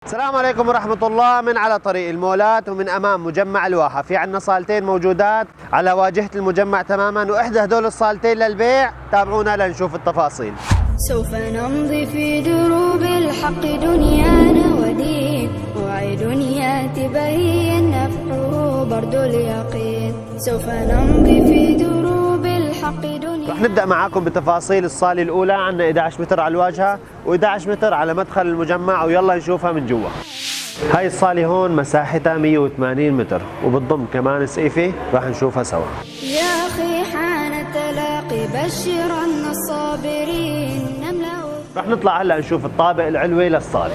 السلام عليكم ورحمة الله. من على طريق المولات ومن أمام مجمع الواحة في عنا صالتين موجودات على واجهة المجمع تماما، وإحدى هدول الصالتين للبيع. تابعونا لنشوف التفاصيل. سوف نمضي في دروب الحق دنيانا ودين، وعي دنيا تبين نفعه برد اليقين. سوف نمضي في دروب الحق دنيانا. رح نبدأ معاكم بتفاصيل الصالة الأولى. عنا 11 متر على الواجهة و11 متر على مدخل المجمع، ويلا نشوفها من جوا. هاي الصالة هون مساحتها 180 متر وبتضم كمان سقيفة، رح نشوفها سوا. يا أخي حان التلاقي بشرا الصابرين نملأ. رح نطلع هلا نشوف الطابق العلوي للصالة.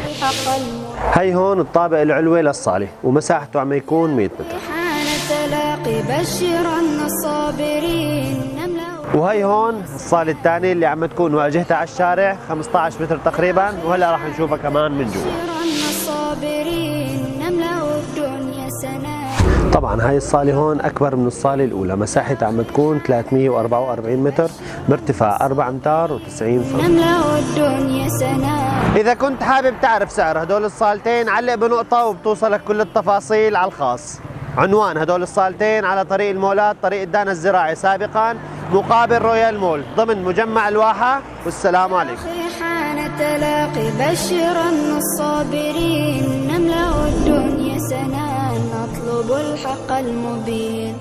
هي هون الطابق العلوي للصالة ومساحته عم يكون 100 متر. حان التلاقي بشرا الصابرين نملأ. وهي هون الصالة الثانية اللي عم تكون واجهتها على الشارع 15 متر تقريبا، وهلا راح نشوفها كمان من جوا. طبعا هاي الصالة هون أكبر من الصالة الأولى، مساحتها عم تكون 344 متر بارتفاع 4 أمتار و90 سم. إذا كنت حابب تعرف سعر هدول الصالتين علق بنقطة وبتوصلك كل التفاصيل على الخاص. عنوان هدول الصالتين على طريق المولات، طريق الدانا الزراعي سابقا مقابل رويال مول ضمن مجمع الواحة. والسلام عليكم. حان تلاقي بشرا الصابرين نملأ الدنيا سنان نطلب الحق المبين.